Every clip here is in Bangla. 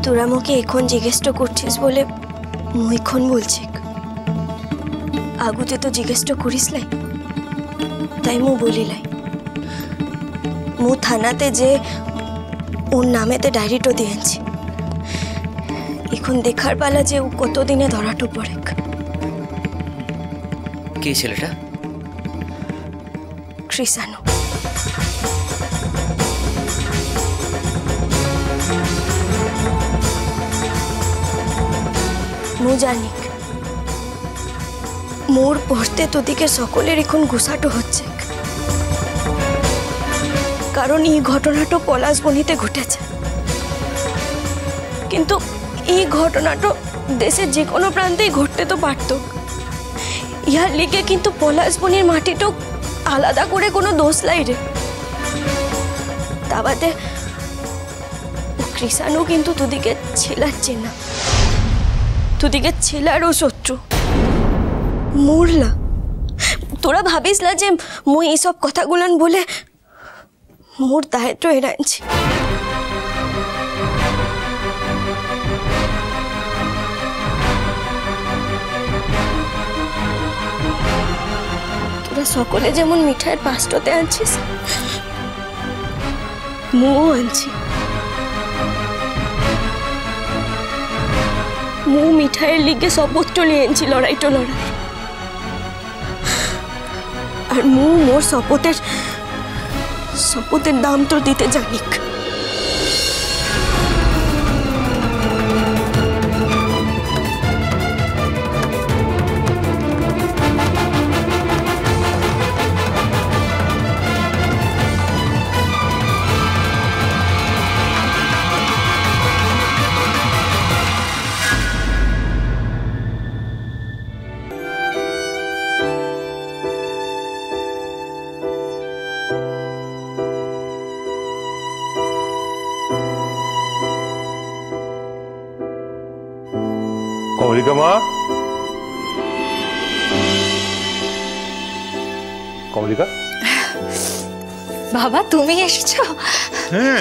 তোরা মোকে এখন জিজ্ঞেসটা করছিস বলে মু এখন বলছি, আগুতে তো জিজ্ঞেসটা করিস লাই, তাই মু বলি লাই। মু থানাতে যে ওর নামেতে ডায়েরিটো দিয়েছি, এখন দেখার পালা যে ও কতদিনে ধরাটো পড়ে। কে ছেলেটা? কৃষাণু। মু জানি মোর পড়তে তোদিকে সকলের এখন গুসাটো হচ্ছে, কারণ এই ঘটনাটা পলাশবনিতে ঘটেছে। কিন্তু এই ঘটনাটা দেশের যে কোনো প্রান্তেই ঘটতে তো পারত। ইহার লিগে কিন্তু পলাশবনির মাটিটা আলাদা করে কোনো দোষ লাই রে। তা বাদে কৃষাণু কিন্তু তোদিকে ছেলাচ্ছে না, তোদিকে ছেলারও শত্রু। মরলা তোরা ভাবিস না যে মুই এইসব কথাগুলো বলে মোর দায়িত্ব এড়াইছি। তোরা সকলে যেমন মিঠাইয়ের পাঁচটাতে আনছিস, মুও আনছি। মু মিঠাইয়ের লিগে শপথ লিয়ে আনছি, লড়াইটো লড়াই। আর মু মোর শপথের দাম তো দিতে জানিক। কমলিকা মা, কমলিকা। বাবা তুমি এসেছো?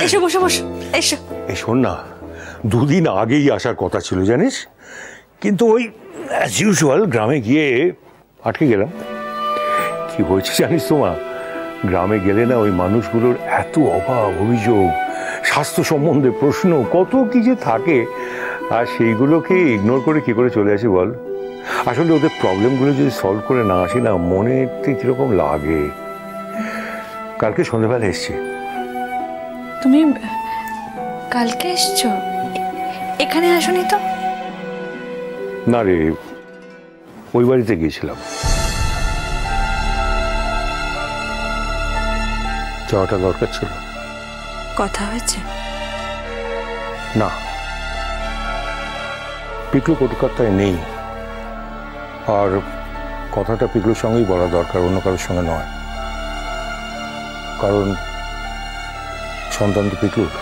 এসো বসো বসো, এসো। এই শোন না, দুদিন আগেই আসার কথা ছিল জানিস, কিন্তু ওই অ্যাজ ইউজুয়াল গ্রামে গিয়ে আটকে গেলাম। কি হয়েছে জানিস তো মা, গ্রামে গেলে না ওই মানুষগুলোর এত অভাব, অভিযোগ, স্বাস্থ্য সম্বন্ধে প্রশ্ন, কত কি যে থাকে, আর সেইগুলোকে ইগনোর করে কি করে চলে আসি বল। আসলে ওদের প্রবলেমগুলো যদি সলভ করে না আসি না, মনে কিরকম লাগে। কালকে সন্ধ্যাবেলা এসছি। তুমি কালকে এসছো? এখানে আসোনি তো? না রে, ওই বাড়িতে গিয়েছিলাম। যাওয়াটা দরকার ছিল। কথা হয়েছে? না, পিকলু কলকাতায় নেই, আর কথাটা পিকলুর সঙ্গেই বলা দরকার, অন্য কারোর সঙ্গে নয়। কারণ সন্তান তো পিকলুর,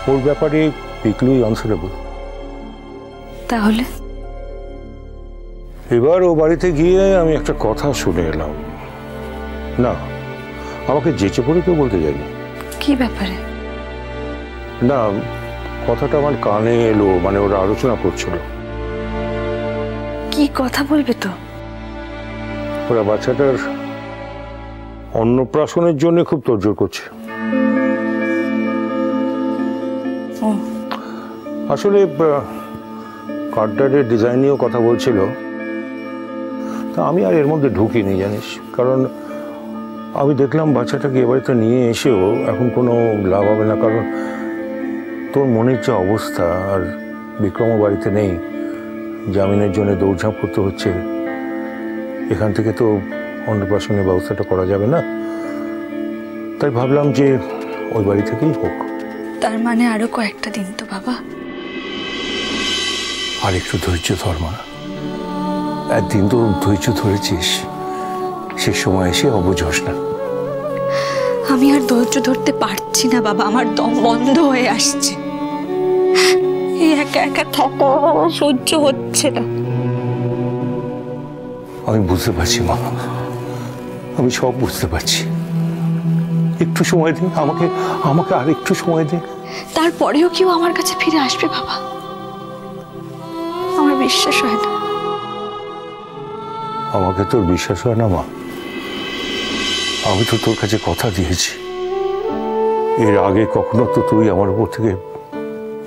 ওর ব্যাপারে পিকলুই আনসারেবল। তাহলে এবার ও বাড়িতে গিয়ে আমি একটা কথা শুনে এলাম। না, আমাকে যেচে পড়ে কেউ বলতে যায়নি। কি ব্যাপারে? না, কথাটা আমার কানে এলো, মানে ওরা আলোচনা করছিল। কি কথা বলবে তো? ওরা বাচ্চাটার অন্নপ্রাশনের জন্য খুব তোড়জোড় করছে। আসলে কার্ডটারের ডিজাইন নিয়েও কথা বলছিল, তা আমি আর এর মধ্যে ঢুকিনি জানিস। কারণ আমি দেখলাম বাচ্চাটাকে এ বাড়িতে নিয়ে এসেও এখন কোনো লাভ হবে না। কারণ তোর মনের যে অবস্থা, আর বিক্রমও বাড়িতে নেই, জামিনের জন্য দৌড়ঝাঁপ করতে হচ্ছে, এখান থেকে তো অন্নপ্রাশনের ব্যবস্থাটা করা যাবে না। তাই ভাবলাম যে ওই বাড়ি থেকেই হোক। তার মানে আরো কয়েকটা দিন তো বাবা? আর একটু ধৈর্য ধর মা, একদিন তো ধৈর্য ধরেছিস, সে সময় এসে অবুঝ হোস না। আমি আর ধৈর্য ধরতে পারছি না বাবা, আমার দম বন্ধ হয়ে আসছে। এই একা একা থাকা সহ্য হচ্ছে না। আমি বুঝতে পারছি মা, আমি সব বুঝতে পারছি। একটু সময় দে আমাকে, আমাকে আর একটু সময় দে। তারপরেও কেউ আমার কাছে ফিরে আসবে বাবা? আমার বিশ্বাস হয় না। আমাকে তোর বিশ্বাস হয় না মা? আমি তো তোর কাছে কথা দিয়েছি, এর আগে কখনো তো তুই আমার উপর থেকে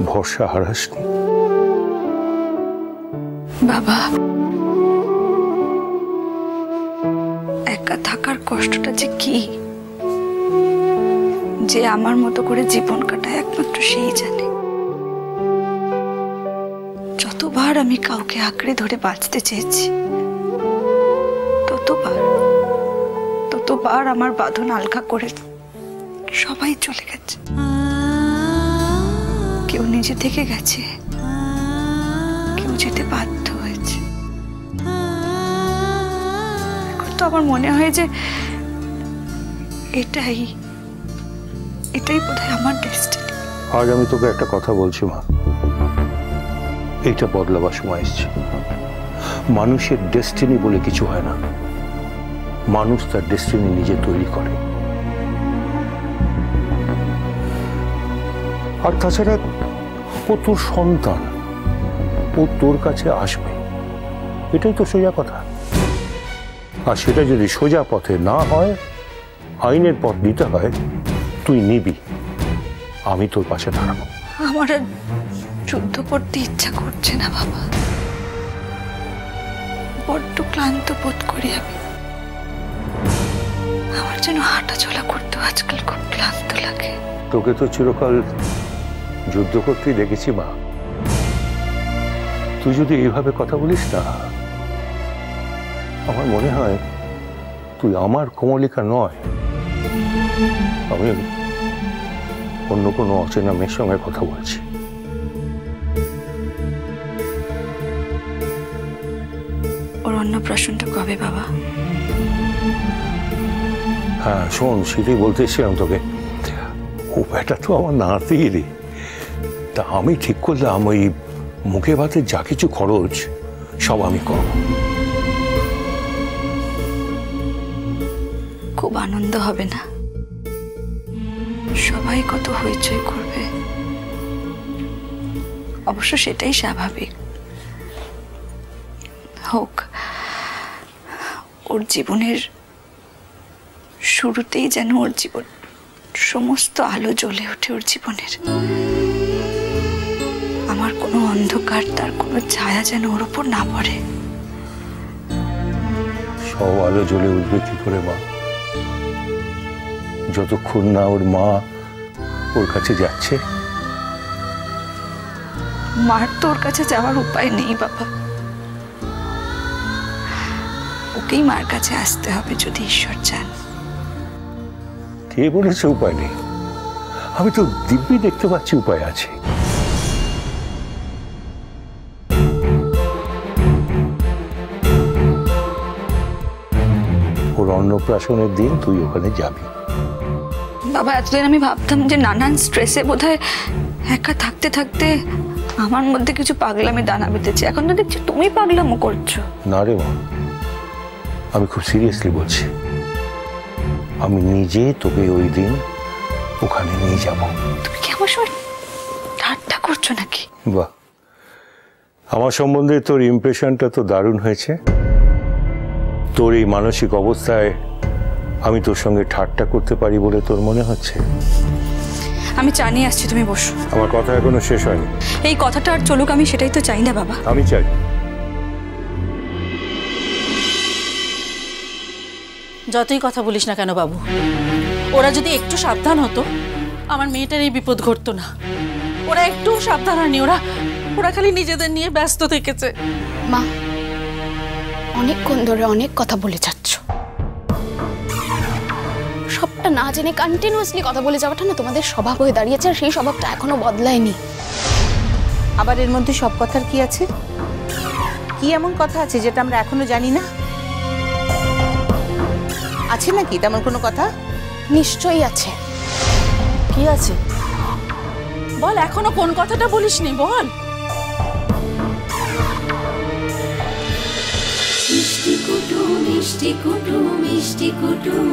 ভরসা হারাসনি। বাবা, একা থাকার কষ্টটা যে কি, যে আমার মতো করে জীবন কাটায় একমাত্র সেই জানে। যতবার আমি কাউকে আঁকড়ে ধরে বাঁচতে চেয়েছি, ততবার আমার বাঁধন আলগা করে সবাই চলে গেছে। কেউ নিজে থেকে গেছে, কেউ যেতে বাধ্য হয়েছে। এখন তো আমার মনে হয় যে এটাই বোধহয় আমার ডেস্টিনি। আজ আমি তোকে একটা কথা বলছি মা, এইটা বদলাবার সময় এসছে। মানুষের ডেস্টিনি বলে কিছু হয় না, মানুষ তার ডেস্টিনি নিজে তৈরি করে। আর তাছাড়া ও তোর সন্তান, ও তোর কাছে আসবে, এটাই তো সোজা কথা। আর সেটা যদি সোজা পথে না হয়, আইনের পথ নিতে হয়, তুই নিবি, আমি তোর পাশে দাঁড়াবো। আমার আর যুদ্ধ করতে ইচ্ছা করছে না বাবা, বড্ড ক্লান্ত বোধ করি আমি। আমার যেন হাঁটা চলা করতে আজকাল খুব ক্লান্ত লাগে। তোকে তো চিরকাল যুদ্ধ করতেই দেখেছি মা, তুই যদি এইভাবে কথা বলিস না, আমার মনে হয় তুই আমার কমলিকা নয়, আমি অন্য কোনো অচেনা মেয়ের সঙ্গে কথা বলছি। ওর অন্নপ্রাশনটা কবে বাবা? হ্যাঁ শোন, সেটাই বলতে এসেছিলাম তোকে, ও ব্যাটা তো আমার নাতি রে। তা আমি ঠিক করলাম ওই মুখে ভাতে যা কিছু খরচ সব আমি করব। খুব আনন্দ হবে না? সবাই কত হইচই করবে, অবশ্য সেটাই স্বাভাবিক। হোক, ওর জীবনের শুরুতেই যেন ওর জীবন সমস্ত আলো জ্বলে ওঠে ওর জীবনের। আমার কোনো অন্ধকার, তার কোনো ছায়া যেন ওর উপর না পড়ে। সব আলো জ্বলে উঠবে কি করে মা, যতক্ষণ না ওর মা ওর কাছে যাচ্ছে? মার তো ওর কাছে যাওয়ার উপায় নেই বাবা, ওকেই মার কাছে আসতে হবে যদি ঈশ্বর চান। কে বলেছে উপায় নেই? আমি তো দিব্যি দেখতে পাচ্ছি উপায় আছে। ওর অন্নপ্রাশনের দিন তুই ওখানে যাবি। বাবা, এতদিন আমি ভাবতাম যে নানান স্ট্রেসে বোধহয় একা থাকতে থাকতে আমার মধ্যে কিছু পাগলামি দানা বেঁধেছে। এখন তো দেখছি তুমি পাগলামো করছো। না রে মা, আমি খুব সিরিয়াসলি বলছি, আমি নিজে তোকে ওই দিন ওখানে নিয়ে যাব। তুমি কি আমার সময় ঠাট্টা করছো নাকি? বাহ, আমার সম্বন্ধে তোর ইমপ্রেশনটা তো দারুণ হয়েছে। তোর এই মানসিক অবস্থায় আমি তোর সঙ্গে ঠাট্টা করতে পারি বলে তোর মনে হচ্ছে? আমি চা নিয়ে আসছি, তুমি বসো। আমার কথা এখনো শেষ হয়নি। এই কথাটা আর চলুক, আমি সেটাই তো চাই না বাবা। আমি চাই যতই কথা বলিস না কেন বাবু, ওরা যদি একটু সাবধান হতো, আমার মেয়েটার এই বিপদ ঘটতো না। ওরা একটু সাবধান হয়নি, ওরা খালি নিজেদের নিয়ে ব্যস্ত থেকেছে। মা, অনেকক্ষণ ধরে অনেক কথা বলে যাচ্ছ, সবটা না জেনে কন্টিনিউয়াসলি কথা বলে যাওয়াটা না তোমাদের স্বভাব হয়ে দাঁড়িয়েছে, আর সেই স্বভাবটা এখনো বদলায়নি। আবার এর মধ্যে সব কথার কি আছে? কি এমন কথা আছে যেটা আমরা এখনো জানি না? আছে নাকি তেমন কোনো কথা? নিশ্চয়ই আছে। কি আছে বল, এখনো কোন কথাটা বলিসনি বল। মিষ্টি কুটুম মিষ্টি কুটুম মিষ্টি কুটুম।